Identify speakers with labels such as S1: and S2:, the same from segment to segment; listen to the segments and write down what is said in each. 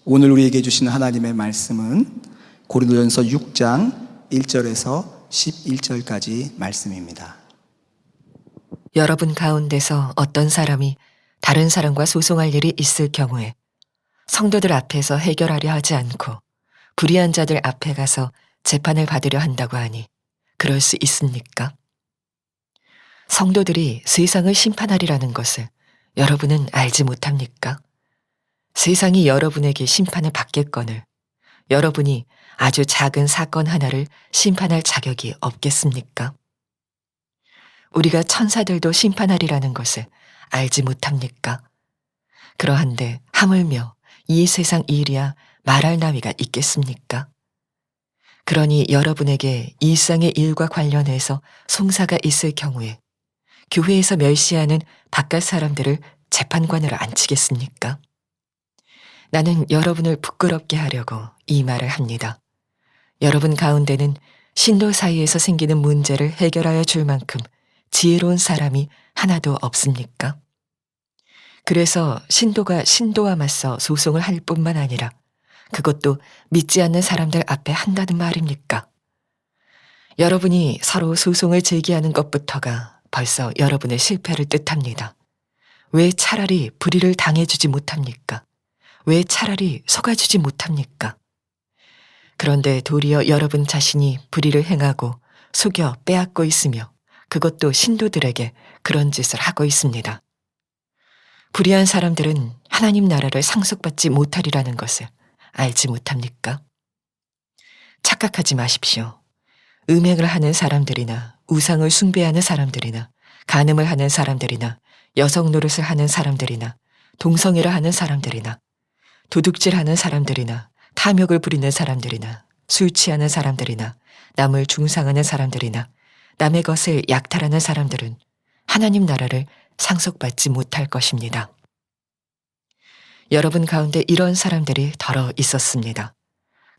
S1: 오늘 우리에게 주신 하나님의 말씀은 고린도전서 6장 1절에서 11절까지 말씀입니다.
S2: 여러분 가운데서 어떤 사람이 다른 사람과 소송할 일이 있을 경우에 성도들 앞에서 해결하려 하지 않고 불의한 자들 앞에 가서 재판을 받으려 한다고 하니 그럴 수 있습니까? 성도들이 세상을 심판하리라는 것을 여러분은 알지 못합니까? 세상이 여러분에게 심판을 받겠거늘 여러분이 아주 작은 사건 하나를 심판할 자격이 없겠습니까? 우리가 천사들도 심판하리라는 것을 알지 못합니까? 그러한데 하물며 이 세상 일이야 말할 나위가 있겠습니까? 그러니 여러분에게 일상의 일과 관련해서 송사가 있을 경우에 교회에서 멸시하는 바깥 사람들을 재판관으로 앉히겠습니까? 나는 여러분을 부끄럽게 하려고 이 말을 합니다. 여러분 가운데는 신도 사이에서 생기는 문제를 해결하여 줄 만큼 지혜로운 사람이 하나도 없습니까? 그래서 신도가 신도와 맞서 소송을 할 뿐만 아니라 그것도 믿지 않는 사람들 앞에 한다는 말입니까? 여러분이 서로 소송을 제기하는 것부터가 벌써 여러분의 실패를 뜻합니다. 왜 차라리 불의를 당해주지 못합니까? 왜 차라리 속아주지 못합니까? 그런데 도리어 여러분 자신이 불의를 행하고 속여 빼앗고 있으며 그것도 신도들에게 그런 짓을 하고 있습니다. 불의한 사람들은 하나님 나라를 상속받지 못하리라는 것을 알지 못합니까? 착각하지 마십시오. 음행을 하는 사람들이나 우상을 숭배하는 사람들이나 간음을 하는 사람들이나 여성 노릇을 하는 사람들이나 동성애를 하는 사람들이나 도둑질하는 사람들이나 탐욕을 부리는 사람들이나 술 취하는 사람들이나 남을 중상하는 사람들이나 남의 것을 약탈하는 사람들은 하나님 나라를 상속받지 못할 것입니다. 여러분 가운데 이런 사람들이 더러 있었습니다.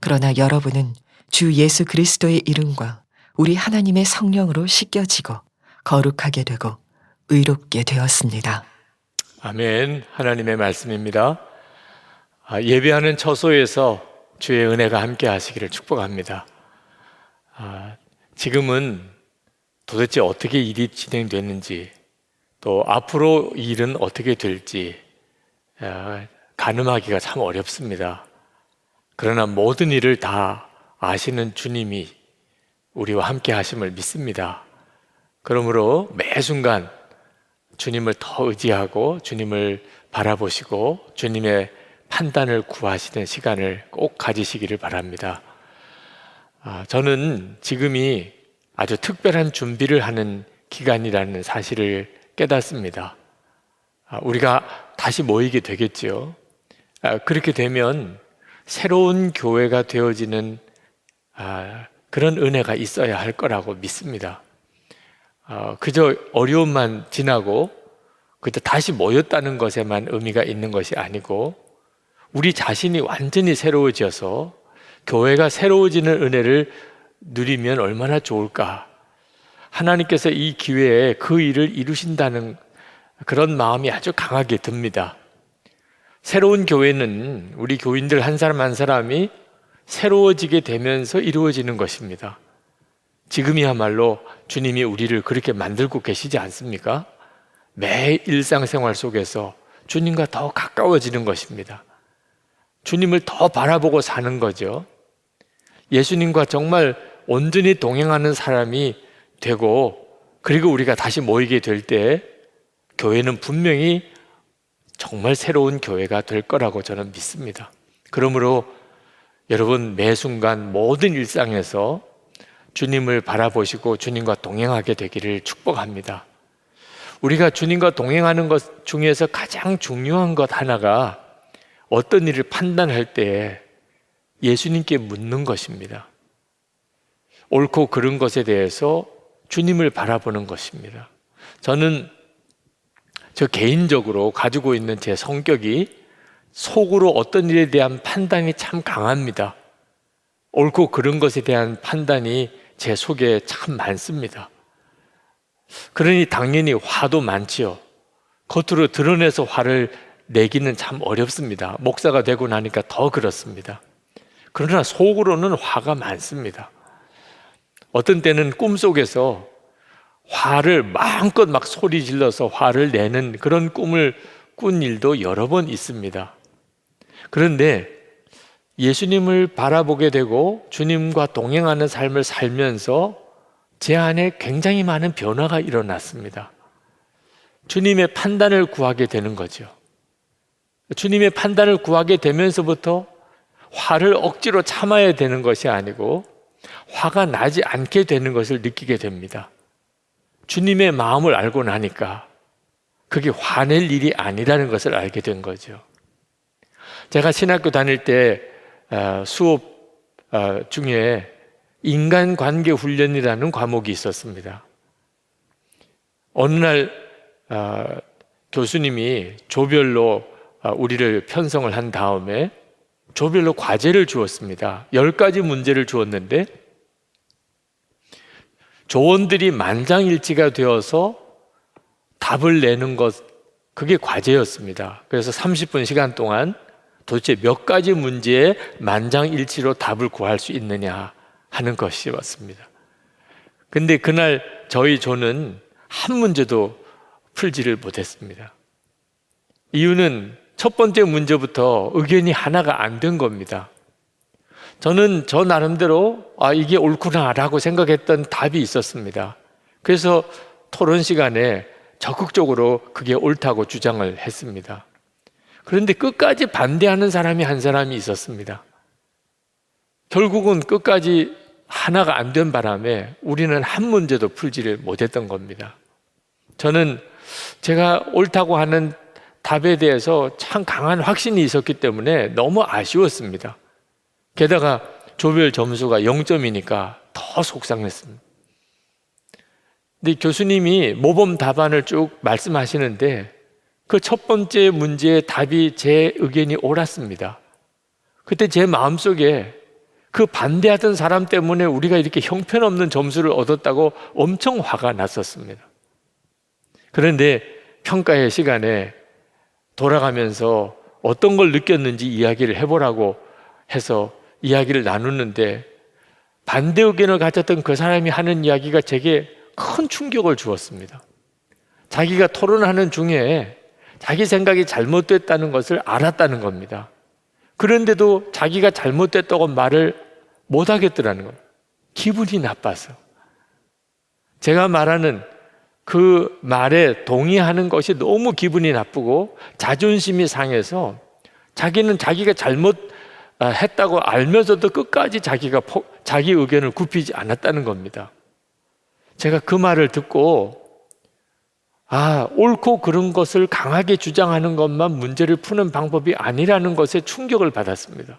S2: 그러나 여러분은 주 예수 그리스도의 이름과 우리 하나님의 성령으로 씻겨지고 거룩하게 되고 의롭게 되었습니다.
S3: 아멘. 하나님의 말씀입니다. 예배하는 처소에서 주의 은혜가 함께 하시기를 축복합니다. 지금은 도대체 어떻게 일이 진행됐는지 또 앞으로 일은 어떻게 될지 가늠하기가 참 어렵습니다. 그러나 모든 일을 다 아시는 주님이 우리와 함께 하심을 믿습니다. 그러므로 매 순간 주님을 더 의지하고 주님을 바라보시고 주님의 판단을 구하시는 시간을 꼭 가지시기를 바랍니다. 저는 지금이 아주 특별한 준비를 하는 기간이라는 사실을 깨닫습니다. 우리가 다시 모이게 되겠지요. 그렇게 되면 새로운 교회가 되어지는 그런 은혜가 있어야 할 거라고 믿습니다. 그저 어려움만 지나고 그때 다시 모였다는 것에만 의미가 있는 것이 아니고 우리 자신이 완전히 새로워져서 교회가 새로워지는 은혜를 누리면 얼마나 좋을까. 하나님께서 이 기회에 그 일을 이루신다는 그런 마음이 아주 강하게 듭니다. 새로운 교회는 우리 교인들 한 사람 한 사람이 새로워지게 되면서 이루어지는 것입니다. 지금이야말로 주님이 우리를 그렇게 만들고 계시지 않습니까? 매 일상생활 속에서 주님과 더 가까워지는 것입니다. 주님을 더 바라보고 사는 거죠. 예수님과 정말 온전히 동행하는 사람이 되고 그리고 우리가 다시 모이게 될 때 교회는 분명히 정말 새로운 교회가 될 거라고 저는 믿습니다. 그러므로 여러분 매 순간 모든 일상에서 주님을 바라보시고 주님과 동행하게 되기를 축복합니다. 우리가 주님과 동행하는 것 중에서 가장 중요한 것 하나가 어떤 일을 판단할 때 예수님께 묻는 것입니다. 옳고 그른 것에 대해서 주님을 바라보는 것입니다. 저는 저 개인적으로 가지고 있는 제 성격이 속으로 어떤 일에 대한 판단이 참 강합니다. 옳고 그른 것에 대한 판단이 제 속에 참 많습니다. 그러니 당연히 화도 많지요. 겉으로 드러내서 화를 내기는 참 어렵습니다. 목사가 되고 나니까 더 그렇습니다. 그러나 속으로는 화가 많습니다. 어떤 때는 꿈속에서 화를 마음껏 막 소리 질러서 화를 내는 그런 꿈을 꾼 일도 여러 번 있습니다. 그런데 예수님을 바라보게 되고 주님과 동행하는 삶을 살면서 제 안에 굉장히 많은 변화가 일어났습니다. 주님의 판단을 구하게 되는 거죠. 주님의 판단을 구하게 되면서부터 화를 억지로 참아야 되는 것이 아니고 화가 나지 않게 되는 것을 느끼게 됩니다. 주님의 마음을 알고 나니까 그게 화낼 일이 아니라는 것을 알게 된 거죠. 제가 신학교 다닐 때 수업 중에 인간관계 훈련이라는 과목이 있었습니다. 어느 날 교수님이 조별로 우리를 편성을 한 다음에 조별로 과제를 주었습니다. 10가지 문제를 주었는데 조원들이 만장일치가 되어서 답을 내는 것, 그게 과제였습니다. 그래서 30분 시간 동안 도대체 몇 가지 문제에 만장일치로 답을 구할 수 있느냐 하는 것이었습니다. 근데 그날 저희 조는 한 문제도 풀지를 못했습니다. 이유는 첫 번째 문제부터 의견이 하나가 안 된 겁니다. 저는 저 나름대로 이게 옳구나라고 생각했던 답이 있었습니다. 그래서 토론 시간에 적극적으로 그게 옳다고 주장을 했습니다. 그런데 끝까지 반대하는 사람이 한 사람이 있었습니다. 결국은 끝까지 하나가 안 된 바람에 우리는 한 문제도 풀지를 못했던 겁니다. 저는 제가 옳다고 하는 답에 대해서 참 강한 확신이 있었기 때문에 너무 아쉬웠습니다. 게다가 조별 점수가 0점이니까 더 속상했습니다. 근데 교수님이 모범 답안을 쭉 말씀하시는데 그 첫 번째 문제의 답이 제 의견이 옳았습니다. 그때 제 마음속에 그 반대하던 사람 때문에 우리가 이렇게 형편없는 점수를 얻었다고 엄청 화가 났었습니다. 그런데 평가의 시간에 돌아가면서 어떤 걸 느꼈는지 이야기를 해보라고 해서 이야기를 나누는데 반대 의견을 가졌던 그 사람이 하는 이야기가 제게 큰 충격을 주었습니다. 자기가 토론하는 중에 자기 생각이 잘못됐다는 것을 알았다는 겁니다. 그런데도 자기가 잘못됐다고 말을 못 하겠더라는 거예요. 기분이 나빠서. 제가 말하는 그 말에 동의하는 것이 너무 기분이 나쁘고 자존심이 상해서 자기는 자기가 잘못했다고 알면서도 끝까지 자기 의견을 굽히지 않았다는 겁니다. 제가 그 말을 듣고 옳고 그른 것을 강하게 주장하는 것만 문제를 푸는 방법이 아니라는 것에 충격을 받았습니다.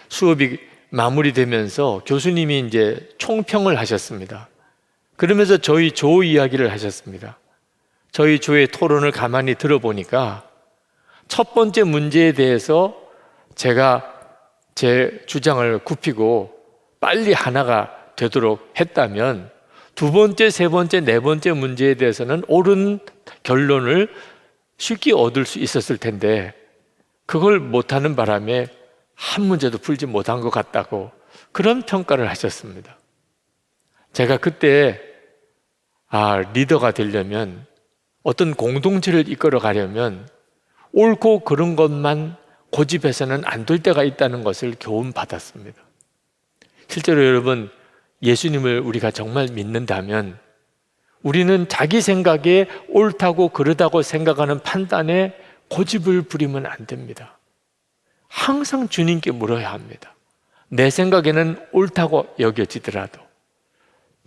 S3: 수업이 마무리되면서 교수님이 이제 총평을 하셨습니다. 그러면서 저희 조 이야기를 하셨습니다. 저희 조의 토론을 가만히 들어보니까 첫 번째 문제에 대해서 제가 제 주장을 굽히고 빨리 하나가 되도록 했다면 두 번째, 세 번째, 네 번째 문제에 대해서는 옳은 결론을 쉽게 얻을 수 있었을 텐데 그걸 못하는 바람에 한 문제도 풀지 못한 것 같다고 그런 평가를 하셨습니다. 제가 그때 리더가 되려면 어떤 공동체를 이끌어 가려면 옳고 그른 것만 고집해서는 안 될 때가 있다는 것을 교훈 받았습니다. 실제로 여러분, 예수님을 우리가 정말 믿는다면 우리는 자기 생각에 옳다고 그르다고 생각하는 판단에 고집을 부리면 안 됩니다. 항상 주님께 물어야 합니다. 내 생각에는 옳다고 여겨지더라도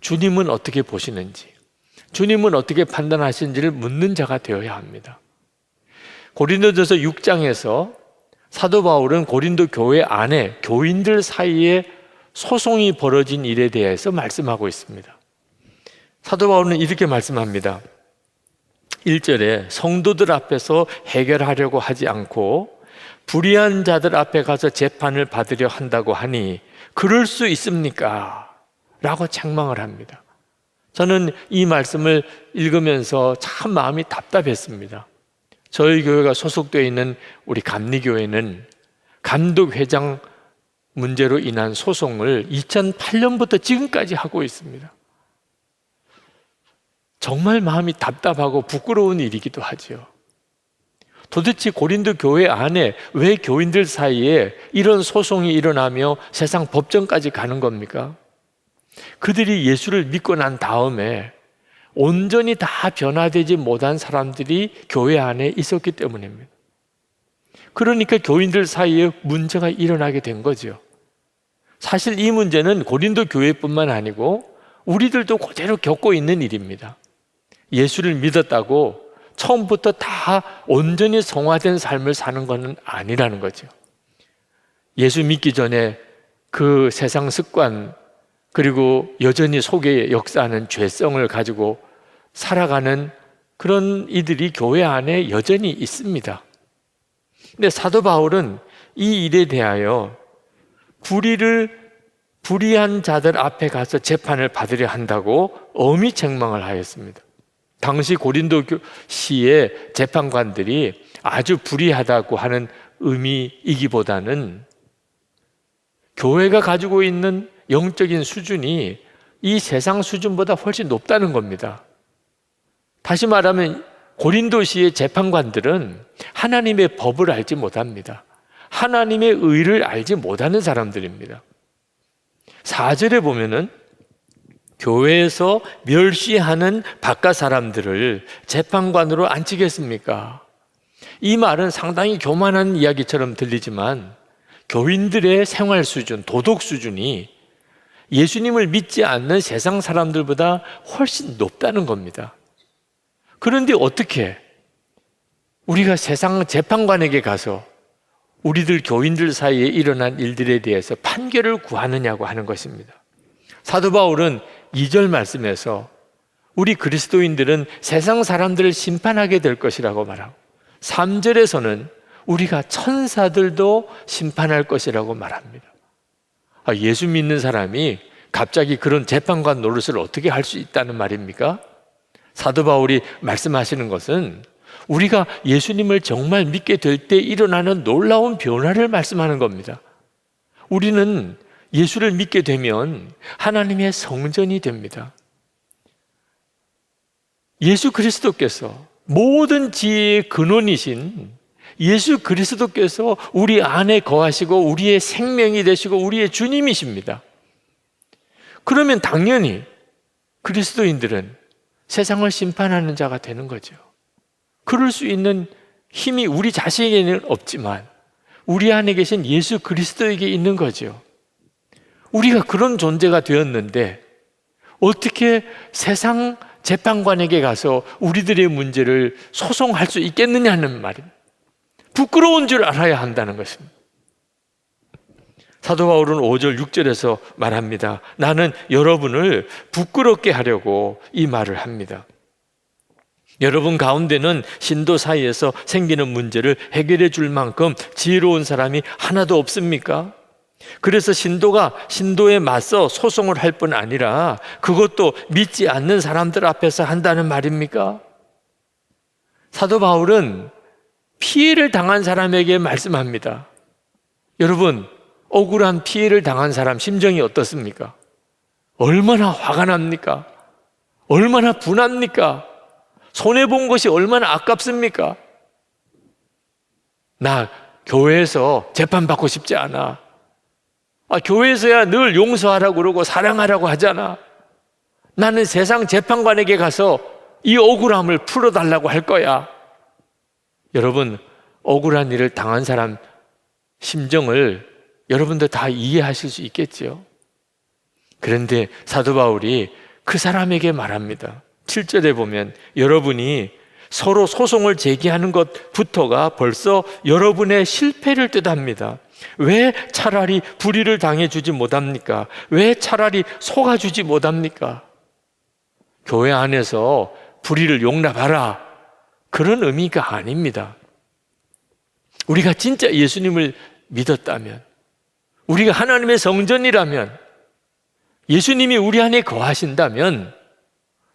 S3: 주님은 어떻게 보시는지, 주님은 어떻게 판단하시는지를 묻는 자가 되어야 합니다. 고린도전서 6장에서 사도 바울은 고린도 교회 안에 교인들 사이에 소송이 벌어진 일에 대해서 말씀하고 있습니다. 사도 바울은 이렇게 말씀합니다. 1절에 성도들 앞에서 해결하려고 하지 않고 불의한 자들 앞에 가서 재판을 받으려 한다고 하니 그럴 수 있습니까? 라고 책망을 합니다. 저는 이 말씀을 읽으면서 참 마음이 답답했습니다. 저희 교회가 소속되어 있는 우리 감리교회는 감독회장 문제로 인한 소송을 2008년부터 지금까지 하고 있습니다. 정말 마음이 답답하고 부끄러운 일이기도 하죠. 도대체 고린도 교회 안에 왜 교인들 사이에 이런 소송이 일어나며 세상 법정까지 가는 겁니까? 그들이 예수를 믿고 난 다음에 온전히 다 변화되지 못한 사람들이 교회 안에 있었기 때문입니다. 그러니까 교인들 사이에 문제가 일어나게 된 거죠. 사실 이 문제는 고린도 교회뿐만 아니고 우리들도 그대로 겪고 있는 일입니다. 예수를 믿었다고 처음부터 다 온전히 성화된 삶을 사는 것은 아니라는 거죠. 예수 믿기 전에 그 세상 습관, 그리고 여전히 속에 역사하는 죄성을 가지고 살아가는 그런 이들이 교회 안에 여전히 있습니다. 근데 사도 바울은 이 일에 대하여 불의한 자들 앞에 가서 재판을 받으려 한다고 엄히 책망을 하였습니다. 당시 고린도 시의 재판관들이 아주 불의하다고 하는 의미이기보다는 교회가 가지고 있는 영적인 수준이 이 세상 수준보다 훨씬 높다는 겁니다. 다시 말하면 고린도시의 재판관들은 하나님의 법을 알지 못합니다. 하나님의 의를 알지 못하는 사람들입니다. 4절에 보면은 교회에서 멸시하는 바깥 사람들을 재판관으로 앉히겠습니까? 이 말은 상당히 교만한 이야기처럼 들리지만 교인들의 생활 수준, 도덕 수준이 예수님을 믿지 않는 세상 사람들보다 훨씬 높다는 겁니다. 그런데 어떻게 우리가 세상 재판관에게 가서 우리들 교인들 사이에 일어난 일들에 대해서 판결을 구하느냐고 하는 것입니다. 사도 바울은 2절 말씀에서 우리 그리스도인들은 세상 사람들을 심판하게 될 것이라고 말하고 3절에서는 우리가 천사들도 심판할 것이라고 말합니다. 예수 믿는 사람이 갑자기 그런 재판관 노릇을 어떻게 할 수 있다는 말입니까? 사도 바울이 말씀하시는 것은 우리가 예수님을 정말 믿게 될 때 일어나는 놀라운 변화를 말씀하는 겁니다. 우리는 예수를 믿게 되면 하나님의 성전이 됩니다. 예수 그리스도께서 모든 지혜의 근원이신 예수 그리스도께서 우리 안에 거하시고 우리의 생명이 되시고 우리의 주님이십니다. 그러면 당연히 그리스도인들은 세상을 심판하는 자가 되는 거죠. 그럴 수 있는 힘이 우리 자신에게는 없지만 우리 안에 계신 예수 그리스도에게 있는 거죠. 우리가 그런 존재가 되었는데 어떻게 세상 재판관에게 가서 우리들의 문제를 소송할 수 있겠느냐는 말입니다. 부끄러운 줄 알아야 한다는 것입니다. 사도 바울은 5절 6절에서 말합니다. 나는 여러분을 부끄럽게 하려고 이 말을 합니다. 여러분 가운데는 신도 사이에서 생기는 문제를 해결해 줄 만큼 지혜로운 사람이 하나도 없습니까? 그래서 신도가 신도에 맞서 소송을 할 뿐 아니라 그것도 믿지 않는 사람들 앞에서 한다는 말입니까? 사도 바울은 피해를 당한 사람에게 말씀합니다. 여러분, 억울한 피해를 당한 사람 심정이 어떻습니까? 얼마나 화가 납니까? 얼마나 분합니까? 손해본 것이 얼마나 아깝습니까? 나 교회에서 재판받고 싶지 않아. 교회에서야 늘 용서하라고 그러고 사랑하라고 하잖아. 나는 세상 재판관에게 가서 이 억울함을 풀어달라고 할 거야. 여러분, 억울한 일을 당한 사람 심정을 여러분도 다 이해하실 수 있겠죠. 그런데 사도 바울이 그 사람에게 말합니다. 7절에 보면 여러분이 서로 소송을 제기하는 것부터가 벌써 여러분의 실패를 뜻합니다. 왜 차라리 불의를 당해주지 못합니까? 왜 차라리 속아주지 못합니까? 교회 안에서 불의를 용납하라, 그런 의미가 아닙니다. 우리가 진짜 예수님을 믿었다면, 우리가 하나님의 성전이라면, 예수님이 우리 안에 거하신다면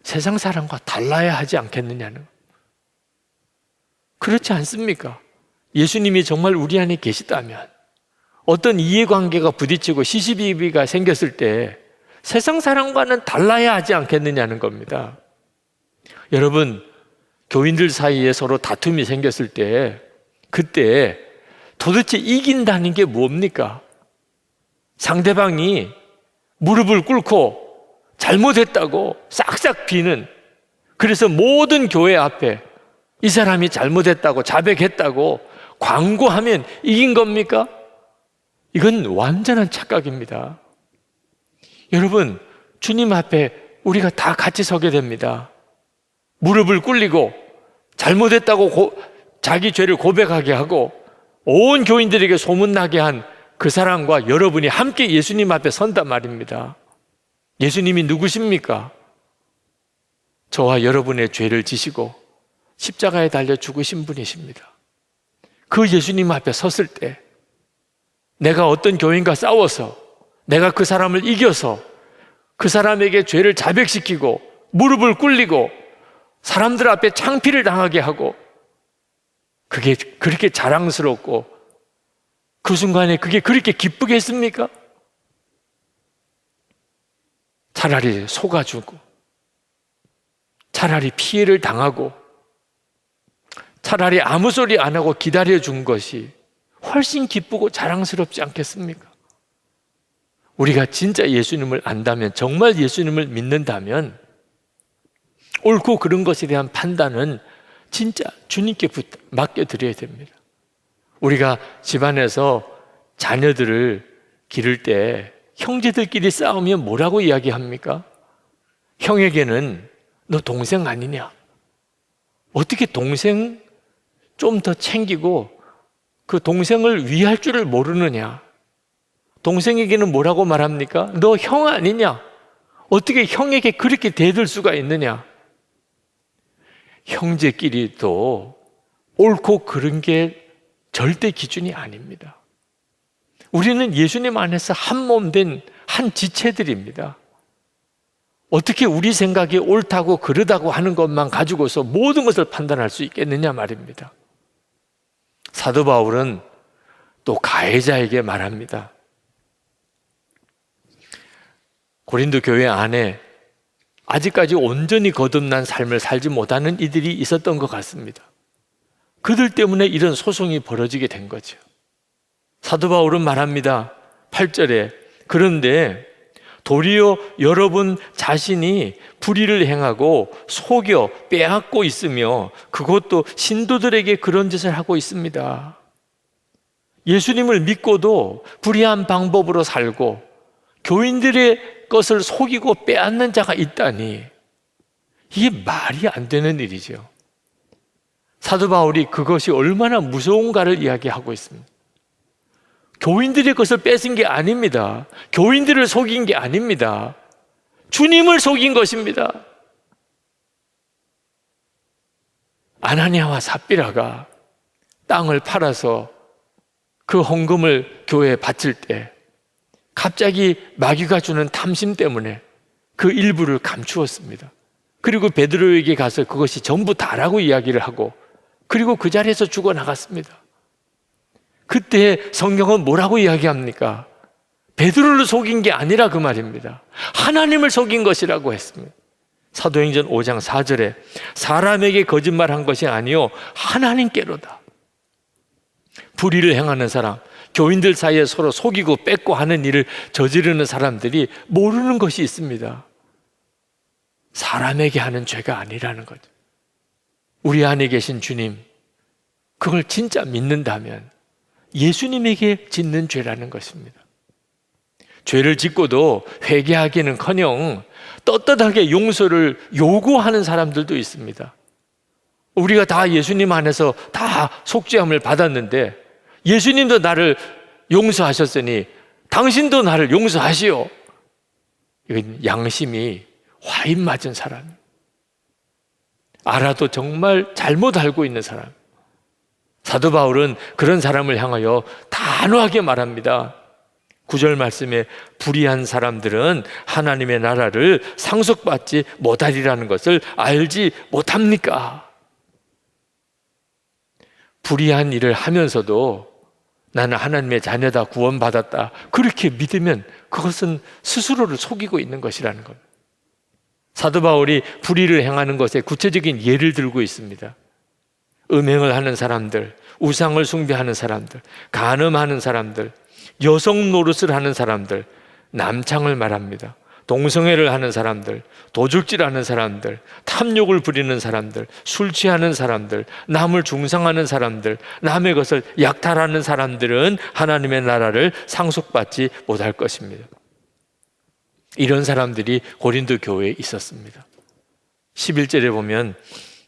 S3: 세상 사람과 달라야 하지 않겠느냐는. 그렇지 않습니까? 예수님이 정말 우리 안에 계시다면 어떤 이해관계가 부딪히고 시시비비가 생겼을 때 세상 사람과는 달라야 하지 않겠느냐는 겁니다. 여러분, 교인들 사이에 서로 다툼이 생겼을 때 그때 도대체 이긴다는 게 뭡니까? 상대방이 무릎을 꿇고 잘못했다고 싹싹 비는, 그래서 모든 교회 앞에 이 사람이 잘못했다고 자백했다고 광고하면 이긴 겁니까? 이건 완전한 착각입니다. 여러분, 주님 앞에 우리가 다 같이 서게 됩니다. 무릎을 꿇리고 잘못했다고 자기 죄를 고백하게 하고 온 교인들에게 소문나게 한 그 사람과 여러분이 함께 예수님 앞에 선단 말입니다. 예수님이 누구십니까? 저와 여러분의 죄를 지시고 십자가에 달려 죽으신 분이십니다. 그 예수님 앞에 섰을 때 내가 어떤 교인과 싸워서 내가 그 사람을 이겨서 그 사람에게 죄를 자백시키고 무릎을 꿇리고 사람들 앞에 창피를 당하게 하고 그게 그렇게 자랑스럽고 그 순간에 그게 그렇게 기쁘겠습니까? 차라리 속아주고 차라리 피해를 당하고 차라리 아무 소리 안 하고 기다려준 것이 훨씬 기쁘고 자랑스럽지 않겠습니까? 우리가 진짜 예수님을 안다면, 정말 예수님을 믿는다면 옳고 그른 것에 대한 판단은 진짜 주님께 맡겨드려야 됩니다. 우리가 집안에서 자녀들을 기를 때 형제들끼리 싸우면 뭐라고 이야기합니까? 형에게는 너 동생 아니냐? 어떻게 동생 좀 더 챙기고 그 동생을 위할 줄을 모르느냐? 동생에게는 뭐라고 말합니까? 너 형 아니냐? 어떻게 형에게 그렇게 대들 수가 있느냐? 형제끼리도 옳고 그른 게 절대 기준이 아닙니다. 우리는 예수님 안에서 한 몸 된 한 지체들입니다. 어떻게 우리 생각이 옳다고 그르다고 하는 것만 가지고서 모든 것을 판단할 수 있겠느냐 말입니다. 사도 바울은 또 가해자에게 말합니다. 고린도 교회 안에 아직까지 온전히 거듭난 삶을 살지 못하는 이들이 있었던 것 같습니다. 그들 때문에 이런 소송이 벌어지게 된 거죠. 사도 바울은 말합니다. 8절에 그런데 도리어 여러분 자신이 불의를 행하고 속여 빼앗고 있으며 그것도 신도들에게 그런 짓을 하고 있습니다. 예수님을 믿고도 불의한 방법으로 살고 교인들의 것을 속이고 빼앗는 자가 있다니 이게 말이 안 되는 일이죠. 사도 바울이 그것이 얼마나 무서운가를 이야기하고 있습니다. 교인들의 것을 뺏은 게 아닙니다. 교인들을 속인 게 아닙니다. 주님을 속인 것입니다. 아나니아와 삽비라가 땅을 팔아서 그 헌금을 교회에 바칠 때 갑자기 마귀가 주는 탐심 때문에 그 일부를 감추었습니다. 그리고 베드로에게 가서 그것이 전부 다라고 이야기를 하고 그리고 그 자리에서 죽어나갔습니다. 그때 성경은 뭐라고 이야기합니까? 베드로를 속인 게 아니라 그 말입니다. 하나님을 속인 것이라고 했습니다. 사도행전 5장 4절에 사람에게 거짓말한 것이 아니요 하나님께로다. 불의를 행하는 사람, 교인들 사이에 서로 속이고 뺏고 하는 일을 저지르는 사람들이 모르는 것이 있습니다. 사람에게 하는 죄가 아니라는 거죠. 우리 안에 계신 주님, 그걸 진짜 믿는다면 예수님에게 짓는 죄라는 것입니다. 죄를 짓고도 회개하기는커녕 떳떳하게 용서를 요구하는 사람들도 있습니다. 우리가 다 예수님 안에서 다 속죄함을 받았는데 예수님도 나를 용서하셨으니 당신도 나를 용서하시오. 이건 양심이 화인 맞은 사람, 알아도 정말 잘못 알고 있는 사람. 사도 바울은 그런 사람을 향하여 단호하게 말합니다. 9절 말씀에 불의한 사람들은 하나님의 나라를 상속받지 못하리라는 것을 알지 못합니까? 불의한 일을 하면서도 나는 하나님의 자녀다, 구원받았다, 그렇게 믿으면 그것은 스스로를 속이고 있는 것이라는 겁니다. 사도 바울이 불의를 행하는 것에 구체적인 예를 들고 있습니다. 음행을 하는 사람들, 우상을 숭배하는 사람들, 간음하는 사람들, 여성 노릇을 하는 사람들, 남창을 말합니다. 동성애를 하는 사람들, 도둑질하는 사람들, 탐욕을 부리는 사람들, 술 취하는 사람들, 남을 중상하는 사람들, 남의 것을 약탈하는 사람들은 하나님의 나라를 상속받지 못할 것입니다. 이런 사람들이 고린도 교회에 있었습니다. 11절에 보면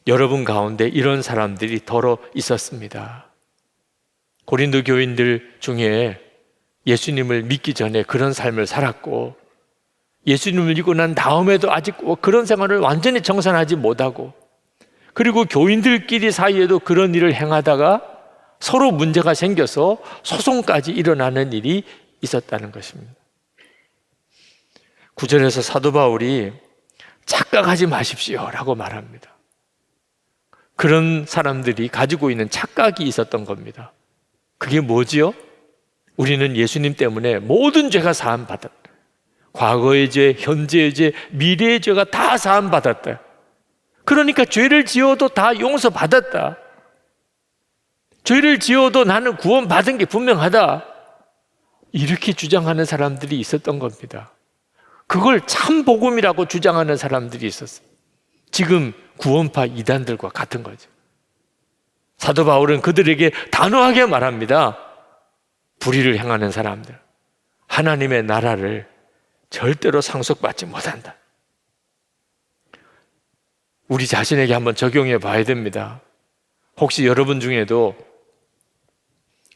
S3: 여러분 가운데 이런 사람들이 더러 있었습니다. 고린도 교인들 중에 예수님을 믿기 전에 그런 삶을 살았고, 예수님을 믿고 난 다음에도 아직 그런 생활을 완전히 정산하지 못하고, 그리고 교인들끼리 사이에도 그런 일을 행하다가 서로 문제가 생겨서 소송까지 일어나는 일이 있었다는 것입니다. 9절에서 사도 바울이 착각하지 마십시오 라고 말합니다. 그런 사람들이 가지고 있는 착각이 있었던 겁니다. 그게 뭐지요? 우리는 예수님 때문에 모든 죄가 사함받았다. 과거의 죄, 현재의 죄, 미래의 죄가 다 사함받았다. 그러니까 죄를 지어도 다 용서받았다. 죄를 지어도 나는 구원받은 게 분명하다. 이렇게 주장하는 사람들이 있었던 겁니다. 그걸 참 복음이라고 주장하는 사람들이 있었어요. 지금 구원파 이단들과 같은 거죠. 사도 바울은 그들에게 단호하게 말합니다. 불의를 행하는 사람들, 하나님의 나라를 절대로 상속받지 못한다. 우리 자신에게 한번 적용해 봐야 됩니다. 혹시 여러분 중에도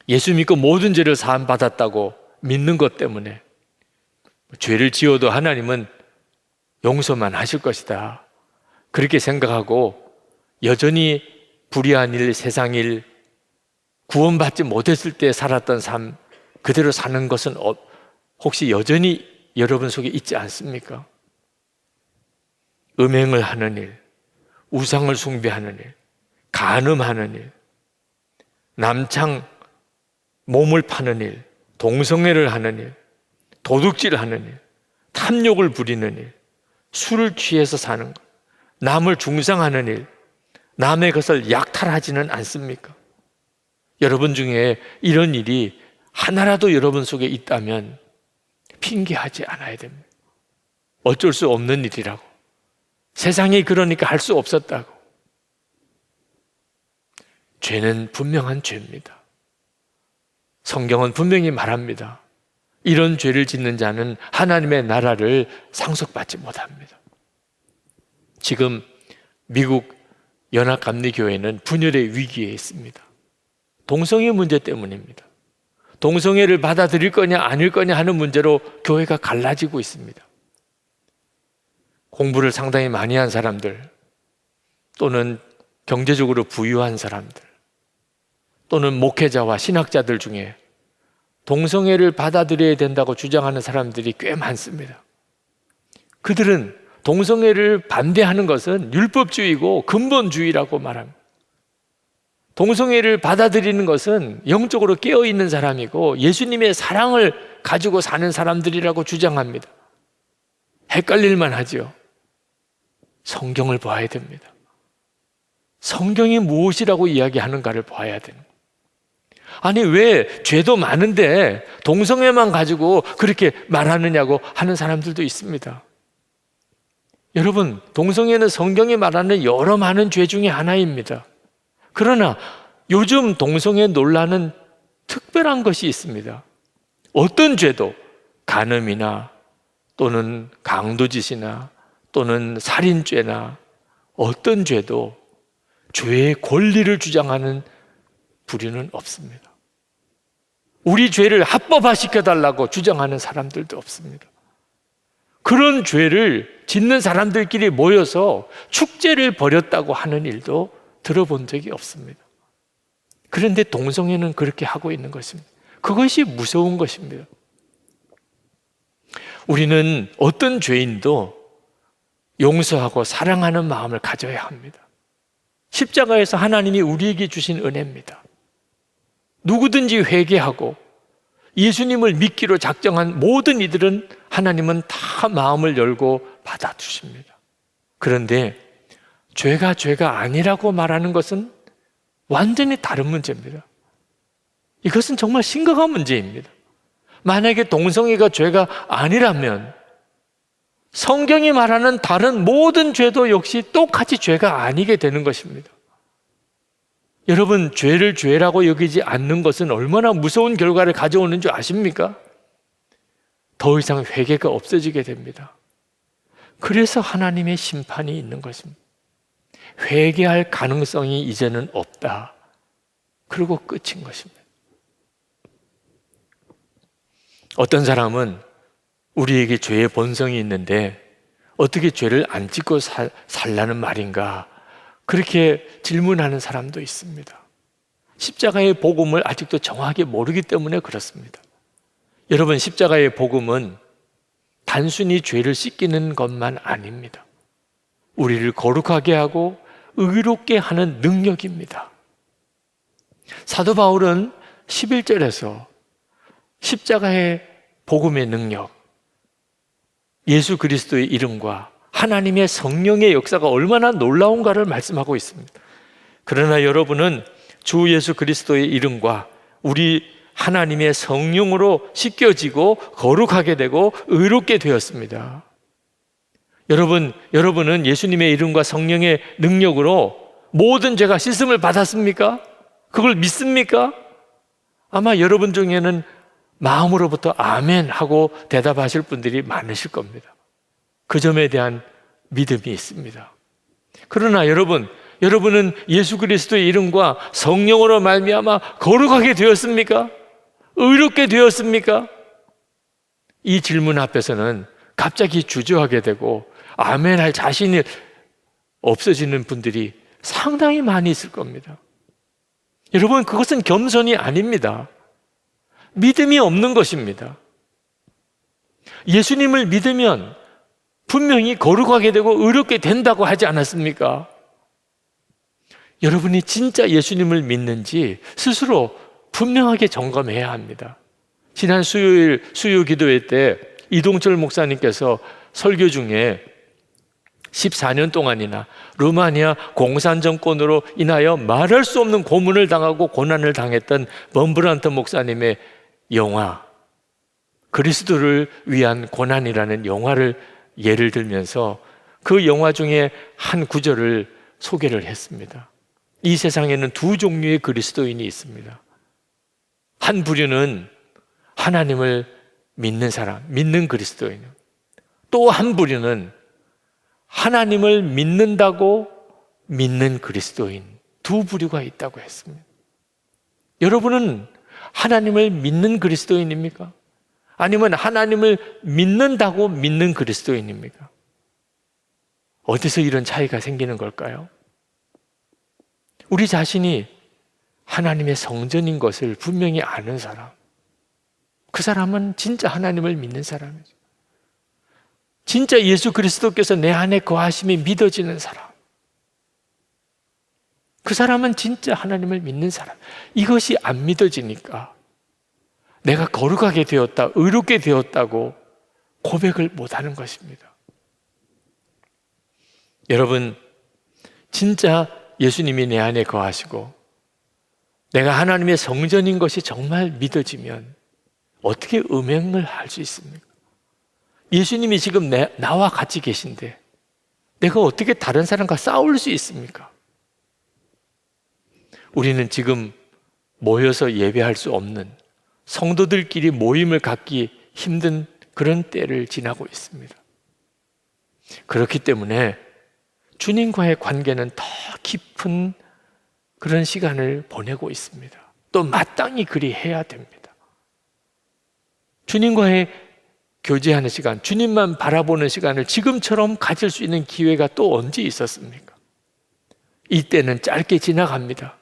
S3: 예수 믿고 모든 죄를 사함 받았다고 믿는 것 때문에 죄를 지어도 하나님은 용서만 하실 것이다, 그렇게 생각하고 여전히 불의한 일, 세상 일, 구원받지 못했을 때 살았던 삶 그대로 사는 것은 혹시 여전히 여러분 속에 있지 않습니까? 음행을 하는 일, 우상을 숭배하는 일, 간음하는 일, 남창 몸을 파는 일, 동성애를 하는 일, 도둑질하는 일, 탐욕을 부리는 일, 술을 취해서 사는 것, 남을 중상하는 일, 남의 것을 약탈하지는 않습니까? 여러분 중에 이런 일이 하나라도 여러분 속에 있다면 핑계하지 않아야 됩니다. 어쩔 수 없는 일이라고, 세상이 그러니까 할 수 없었다고. 죄는 분명한 죄입니다. 성경은 분명히 말합니다. 이런 죄를 짓는 자는 하나님의 나라를 상속받지 못합니다. 지금 미국 연합감리교회는 분열의 위기에 있습니다. 동성애 문제 때문입니다. 동성애를 받아들일 거냐 아닐 거냐 하는 문제로 교회가 갈라지고 있습니다. 공부를 상당히 많이 한 사람들, 또는 경제적으로 부유한 사람들, 또는 목회자와 신학자들 중에 동성애를 받아들여야 된다고 주장하는 사람들이 꽤 많습니다. 그들은 동성애를 반대하는 것은 율법주의고 근본주의라고 말합니다. 동성애를 받아들이는 것은 영적으로 깨어있는 사람이고 예수님의 사랑을 가지고 사는 사람들이라고 주장합니다. 헷갈릴만 하죠. 성경을 봐야 됩니다. 성경이 무엇이라고 이야기하는가를 봐야 되는 거예요. 아니, 왜 죄도 많은데 동성애만 가지고 그렇게 말하느냐고 하는 사람들도 있습니다. 여러분, 동성애는 성경이 말하는 여러 많은 죄 중에 하나입니다. 그러나 요즘 동성애 논란은 특별한 것이 있습니다. 어떤 죄도 간음이나 또는 강도짓이나 또는 살인죄나 어떤 죄도 죄의 권리를 주장하는 부류는 없습니다. 우리 죄를 합법화시켜달라고 주장하는 사람들도 없습니다. 그런 죄를 짓는 사람들끼리 모여서 축제를 벌였다고 하는 일도 들어본 적이 없습니다. 그런데 동성애는 그렇게 하고 있는 것입니다. 그것이 무서운 것입니다. 우리는 어떤 죄인도 용서하고 사랑하는 마음을 가져야 합니다. 십자가에서 하나님이 우리에게 주신 은혜입니다. 누구든지 회개하고 예수님을 믿기로 작정한 모든 이들은 하나님은 다 마음을 열고 받아주십니다. 그런데 죄가 아니라고 말하는 것은 완전히 다른 문제입니다. 이것은 정말 심각한 문제입니다. 만약에 동성애가 죄가 아니라면 성경이 말하는 다른 모든 죄도 역시 똑같이 죄가 아니게 되는 것입니다. 여러분, 죄를 죄라고 여기지 않는 것은 얼마나 무서운 결과를 가져오는 줄 아십니까? 더 이상 회개가 없어지게 됩니다. 그래서 하나님의 심판이 있는 것입니다. 회개할 가능성이 이제는 없다. 그리고 끝인 것입니다. 어떤 사람은 우리에게 죄의 본성이 있는데 어떻게 죄를 안 짓고 살라는 말인가? 그렇게 질문하는 사람도 있습니다. 십자가의 복음을 아직도 정확하게 모르기 때문에 그렇습니다. 여러분, 십자가의 복음은 단순히 죄를 씻기는 것만 아닙니다. 우리를 거룩하게 하고 의롭게 하는 능력입니다. 사도 바울은 11절에서 십자가의 복음의 능력, 예수 그리스도의 이름과 하나님의 성령의 역사가 얼마나 놀라운가를 말씀하고 있습니다. 그러나 여러분은 주 예수 그리스도의 이름과 우리 하나님의 성령으로 씻겨지고 거룩하게 되고 의롭게 되었습니다. 여러분은 예수님의 이름과 성령의 능력으로 모든 죄가 씻음을 받았습니까? 그걸 믿습니까? 아마 여러분 중에는 마음으로부터 아멘 하고 대답하실 분들이 많으실 겁니다. 그 점에 대한 믿음이 있습니다. 그러나 여러분은 예수 그리스도의 이름과 성령으로 말미암아 거룩하게 되었습니까? 의롭게 되었습니까? 이 질문 앞에서는 갑자기 주저하게 되고 아멘 할 자신이 없어지는 분들이 상당히 많이 있을 겁니다. 여러분, 그것은 겸손이 아닙니다. 믿음이 없는 것입니다. 예수님을 믿으면 분명히 거룩하게 되고 의롭게 된다고 하지 않았습니까? 여러분이 진짜 예수님을 믿는지 스스로 분명하게 점검해야 합니다. 지난 수요일 수요 기도회 때 이동철 목사님께서 설교 중에 14년 동안이나 루마니아 공산 정권으로 인하여 말할 수 없는 고문을 당하고 고난을 당했던 범브란트 목사님의 영화 그리스도를 위한 고난이라는 영화를 예를 들면서 그 영화 중에 한 구절을 소개를 했습니다. 이 세상에는 두 종류의 그리스도인이 있습니다. 한 부류는 하나님을 믿는 사람, 믿는 그리스도인. 또 한 부류는 하나님을 믿는다고 믿는 그리스도인. 두 부류가 있다고 했습니다. 여러분은 하나님을 믿는 그리스도인입니까? 아니면 하나님을 믿는다고 믿는 그리스도인입니까? 어디서 이런 차이가 생기는 걸까요? 우리 자신이 하나님의 성전인 것을 분명히 아는 사람, 그 사람은 진짜 하나님을 믿는 사람이죠. 진짜 예수 그리스도께서 내 안에 거하심이 믿어지는 사람, 그 사람은 진짜 하나님을 믿는 사람. 이것이 안 믿어지니까 내가 거룩하게 되었다, 의롭게 되었다고 고백을 못하는 것입니다. 여러분, 진짜 예수님이 내 안에 거하시고 내가 하나님의 성전인 것이 정말 믿어지면 어떻게 음행을 할 수 있습니까? 예수님이 지금 나와 같이 계신데 내가 어떻게 다른 사람과 싸울 수 있습니까? 우리는 지금 모여서 예배할 수 없는, 성도들끼리 모임을 갖기 힘든 그런 때를 지나고 있습니다. 그렇기 때문에 주님과의 관계는 더 깊은 그런 시간을 보내고 있습니다. 또 마땅히 그리 해야 됩니다. 주님과의 교제하는 시간, 주님만 바라보는 시간을 지금처럼 가질 수 있는 기회가 또 언제 있었습니까? 이때는 짧게 지나갑니다.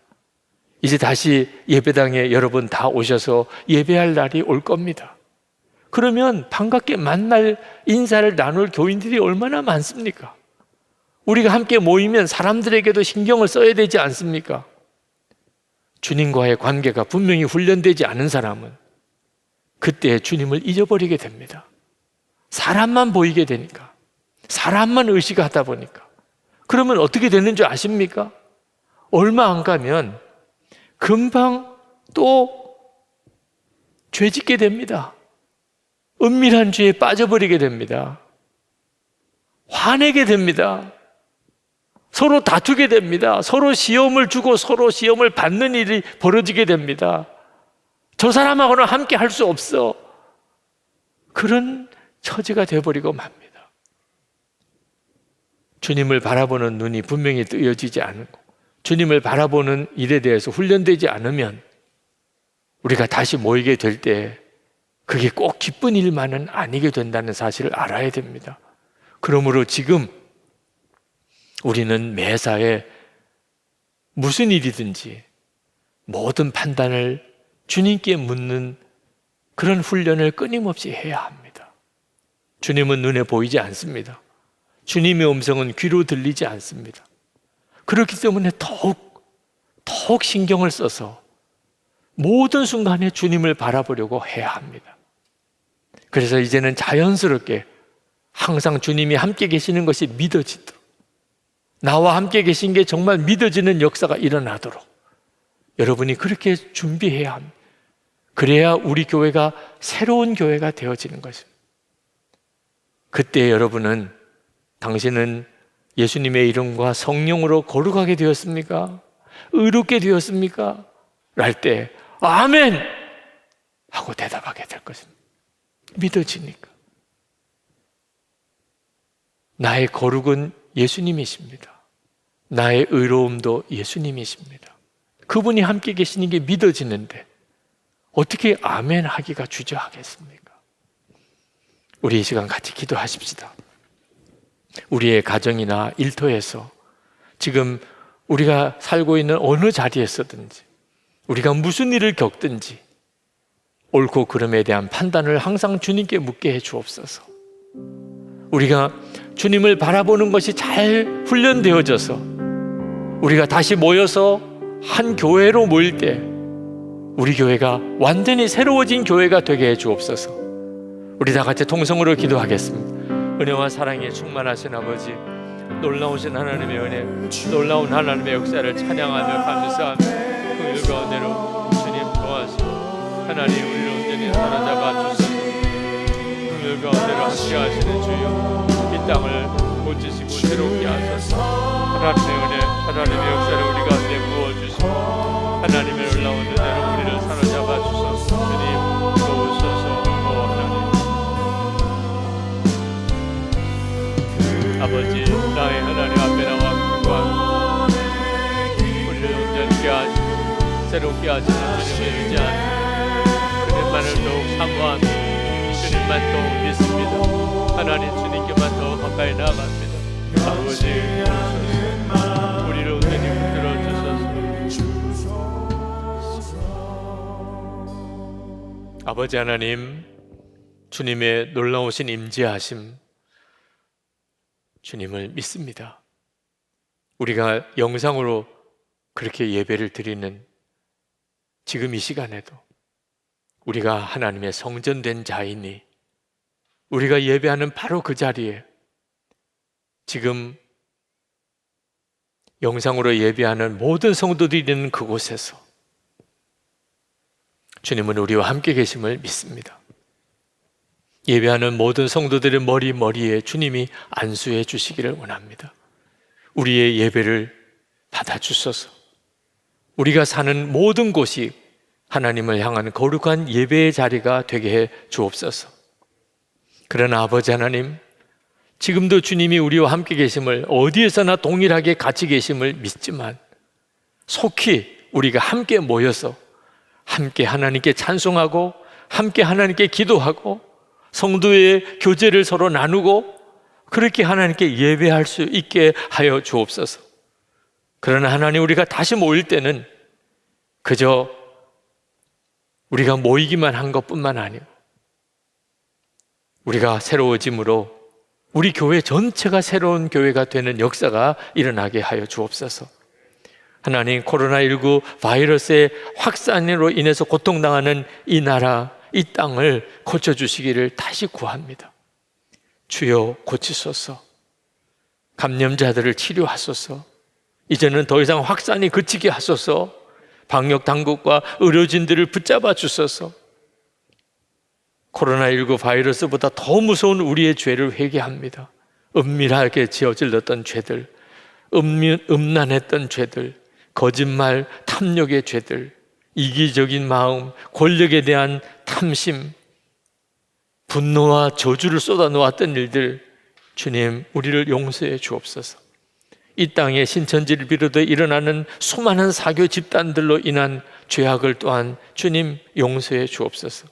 S3: 이제 다시 예배당에 여러분 다 오셔서 예배할 날이 올 겁니다. 그러면 반갑게 만날 인사를 나눌 교인들이 얼마나 많습니까? 우리가 함께 모이면 사람들에게도 신경을 써야 되지 않습니까? 주님과의 관계가 분명히 훈련되지 않은 사람은 그때 주님을 잊어버리게 됩니다. 사람만 보이게 되니까, 사람만 의식하다 보니까. 그러면 어떻게 되는 줄 아십니까? 얼마 안 가면 금방 또 죄짓게 됩니다. 은밀한 죄에 빠져버리게 됩니다. 화내게 됩니다. 서로 다투게 됩니다. 서로 시험을 주고 서로 시험을 받는 일이 벌어지게 됩니다. 저 사람하고는 함께 할 수 없어. 그런 처지가 되어버리고 맙니다. 주님을 바라보는 눈이 분명히 뜨여지지 않고 주님을 바라보는 일에 대해서 훈련되지 않으면 우리가 다시 모이게 될 때 그게 꼭 기쁜 일만은 아니게 된다는 사실을 알아야 됩니다. 그러므로 지금 우리는 매사에 무슨 일이든지 모든 판단을 주님께 묻는 그런 훈련을 끊임없이 해야 합니다. 주님은 눈에 보이지 않습니다. 주님의 음성은 귀로 들리지 않습니다. 그렇기 때문에 더욱 신경을 써서 모든 순간에 주님을 바라보려고 해야 합니다. 그래서 이제는 자연스럽게 항상 주님이 함께 계시는 것이 믿어지도록, 나와 함께 계신 게 정말 믿어지는 역사가 일어나도록 여러분이 그렇게 준비해야 합니다. 그래야 우리 교회가 새로운 교회가 되어지는 것입니다. 그때 여러분은, 당신은 예수님의 이름과 성령으로 거룩하게 되었습니까? 의롭게 되었습니까? 랄 때 아멘! 하고 대답하게 될 것입니다. 믿어지니까. 나의 거룩은 예수님이십니다. 나의 의로움도 예수님이십니다. 그분이 함께 계시는 게 믿어지는데 어떻게 아멘 하기가 주저하겠습니까? 우리 이 시간 같이 기도하십시다. 우리의 가정이나 일터에서 지금 우리가 살고 있는 어느 자리에서든지 우리가 무슨 일을 겪든지 옳고 그름에 대한 판단을 항상 주님께 묻게 해 주옵소서. 우리가 주님을 바라보는 것이 잘 훈련되어져서 우리가 다시 모여서 한 교회로 모일 때 우리 교회가 완전히 새로워진 교회가 되게 해 주옵소서. 우리 다 같이 통성으로 기도하겠습니다. 은혜와 사랑에 충만하신 아버지, 놀라우신 하나님의 은혜, 놀라운 하나님의 역사를 찬양하며 감사하며 그 일 가운데로 주님 도와주시고 하나님 우리를 온전히 사로잡아 주시고 그 일 가운데로 함께 하시는 주여, 이 땅을 고치시고 새롭게 하소서. 하나님의 은혜, 하나님의 역사를 우리 가운데 부어주시고 하나님의 놀라운 은혜로 우리를 사로잡아 주소서. 주님 도우소서. 아버지, 나의 하나님 앞에 나와 기도하고 우리를 온전케 하시고 새롭게 하시는 주님을 의지하는 그님만을 더욱 사모하며 주님만 더욱 믿습니다. 하나님 주님께만 더욱 가까이 나아갑니다. 아버지, 우리를 온전히 붙들어 주소서. 아버지 하나님, 주님의 놀라우신 임재하심 주님을 믿습니다. 우리가 영상으로 그렇게 예배를 드리는 지금 이 시간에도 우리가 하나님의 성전된 자이니 우리가 예배하는 바로 그 자리에 지금 영상으로 예배하는 모든 성도들이 있는 그곳에서 주님은 우리와 함께 계심을 믿습니다. 예배하는 모든 성도들의 머리에 주님이 안수해 주시기를 원합니다. 우리의 예배를 받아주소서. 우리가 사는 모든 곳이 하나님을 향한 거룩한 예배의 자리가 되게 해 주옵소서. 그러나 아버지 하나님, 지금도 주님이 우리와 함께 계심을, 어디에서나 동일하게 같이 계심을 믿지만 속히 우리가 함께 모여서 함께 하나님께 찬송하고 함께 하나님께 기도하고 성도의 교제를 서로 나누고 그렇게 하나님께 예배할 수 있게 하여 주옵소서. 그러나 하나님, 우리가 다시 모일 때는 그저 우리가 모이기만 한 것뿐만 아니고 우리가 새로워짐으로 우리 교회 전체가 새로운 교회가 되는 역사가 일어나게 하여 주옵소서. 하나님, 코로나19 바이러스의 확산으로 인해서 고통당하는 이 나라, 이 땅을 고쳐주시기를 다시 구합니다. 주여 고치소서. 감염자들을 치료하소서. 이제는 더 이상 확산이 그치게 하소서. 방역 당국과 의료진들을 붙잡아 주소서. 코로나19 바이러스보다 더 무서운 우리의 죄를 회개합니다. 은밀하게 지어질렀던 죄들, 음란했던 죄들, 거짓말, 탐욕의 죄들, 이기적인 마음, 권력에 대한 탐심, 분노와 저주를 쏟아놓았던 일들, 주님, 우리를 용서해 주옵소서. 이 땅에 신천지를 비롯해 일어나는 수많은 사교 집단들로 인한 죄악을 또한 주님 용서해 주옵소서.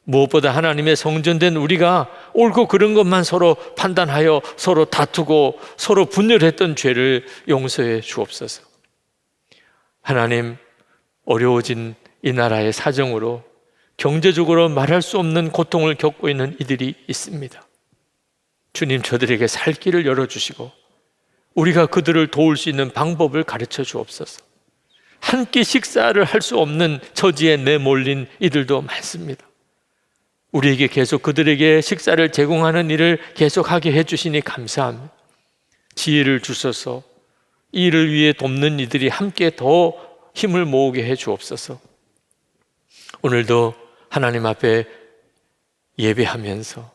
S3: 무엇보다 하나님의 성전된 우리가 옳고 그른 것만 서로 판단하여 서로 다투고 서로 분열했던 죄를 용서해 주옵소서. 하나님, 어려워진 이 나라의 사정으로 경제적으로 말할 수 없는 고통을 겪고 있는 이들이 있습니다. 주님, 저들에게 살 길을 열어주시고 우리가 그들을 도울 수 있는 방법을 가르쳐 주옵소서. 한 끼 식사를 할 수 없는 처지에 내몰린 이들도 많습니다. 우리에게 계속 그들에게 식사를 제공하는 일을 계속하게 해주시니 감사합니다. 지혜를 주셔서 이 일을 위해 돕는 이들이 함께 더 힘을 모으게 해 주옵소서. 오늘도 하나님 앞에 예배하면서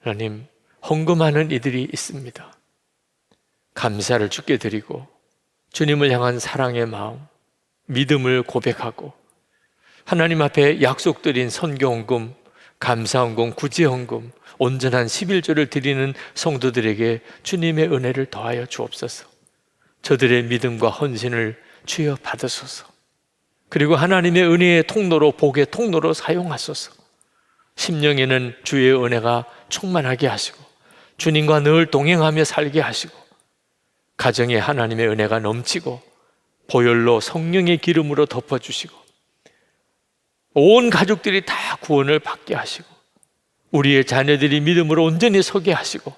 S3: 하나님, 헌금하는 이들이 있습니다. 감사를 주께 드리고 주님을 향한 사랑의 마음, 믿음을 고백하고 하나님 앞에 약속드린 선교헌금, 감사헌금, 구제헌금, 온전한 11조를 드리는 성도들에게 주님의 은혜를 더하여 주옵소서. 저들의 믿음과 헌신을 주여 받으소서. 그리고 하나님의 은혜의 통로로, 복의 통로로 사용하소서. 심령에는 주의 은혜가 충만하게 하시고 주님과 늘 동행하며 살게 하시고 가정에 하나님의 은혜가 넘치고 보혈로 성령의 기름으로 덮어주시고 온 가족들이 다 구원을 받게 하시고 우리의 자녀들이 믿음으로 온전히 서게 하시고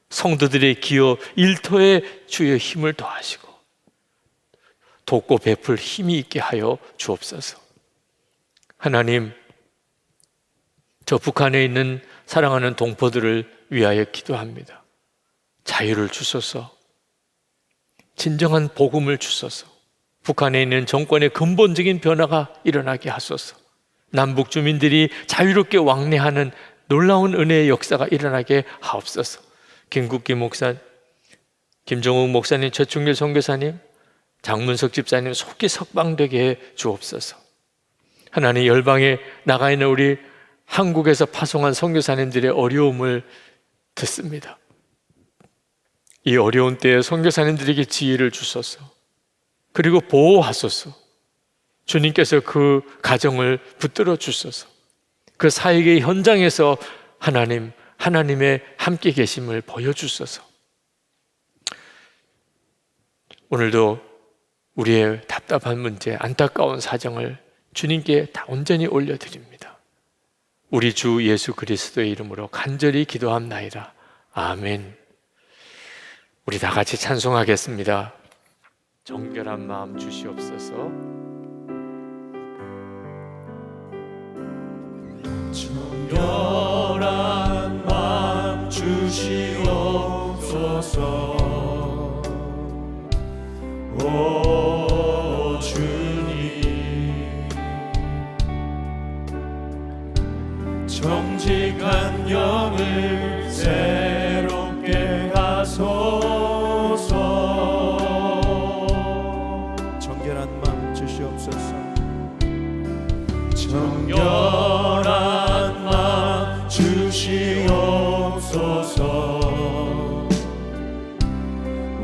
S3: 성도들의 기여 일터에 주의 힘을 더하시고 돕고 베풀 힘이 있게 하여 주옵소서. 하나님, 저 북한에 있는 사랑하는 동포들을 위하여 기도합니다. 자유를 주소서. 진정한 복음을 주소서. 북한에 있는 정권의 근본적인 변화가 일어나게 하소서. 남북 주민들이 자유롭게 왕래하는 놀라운 은혜의 역사가 일어나게 하옵소서. 김국기 목사, 김정욱 목사님, 최충길 선교사님, 장문석 집사님 속히 석방되게 해 주옵소서. 하나님, 열방에 나가 있는 우리 한국에서 파송한 선교사님들의 어려움을 듣습니다. 이 어려운 때에 선교사님들에게 지혜를 주소서. 그리고 보호하소서. 주님께서 그 가정을 붙들어 주소서. 그 사역의 현장에서 하나님의 함께 계심을 보여주소서. 오늘도 우리의 답답한 문제, 안타까운 사정을 주님께 다 온전히 올려드립니다. 우리 주 예수 그리스도의 이름으로 간절히 기도합나이다. 아멘. 우리 다 같이 찬송하겠습니다. 정결한 마음 주시옵소서.
S4: 정결한 마음 주시옵소서. 오 주님, 정직한 영을 새롭게 하소서. 정결한 마음 주시옵소서. 정결한 마음 주시옵소서.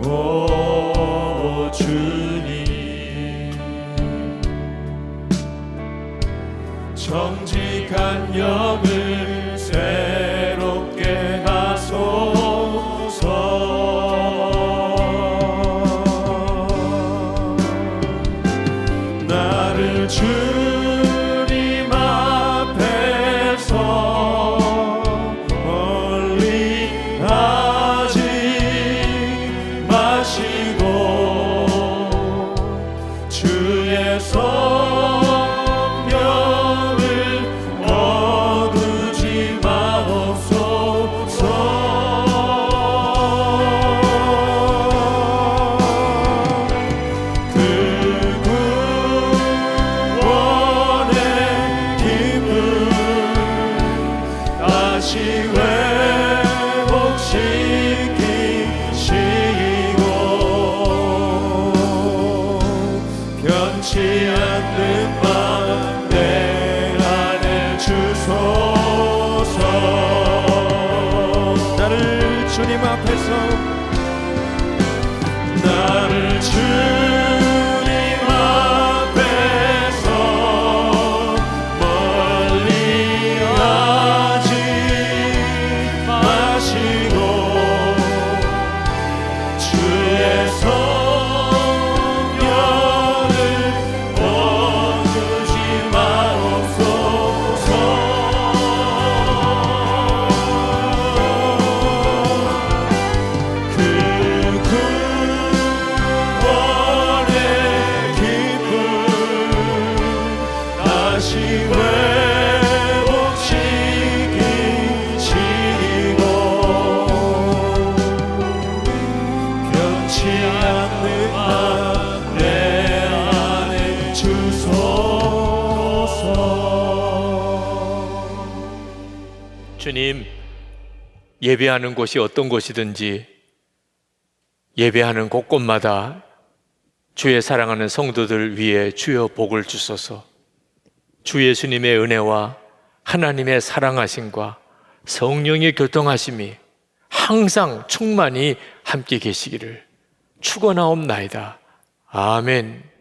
S4: 오 주님, 정직한 영을 새롭게 하소서. 나를 주님 앞에서 멀리 하지 마시고 다시 회복시키시고 변치 않는 내 안에 주소서.
S3: 주님, 예배하는 곳이 어떤 곳이든지 예배하는 곳곳마다 주의 사랑하는 성도들 위해 주여 복을 주소서. 주 예수님의 은혜와 하나님의 사랑하심과 성령의 교통하심이 항상 충만히 함께 계시기를 축원하옵나이다. 아멘.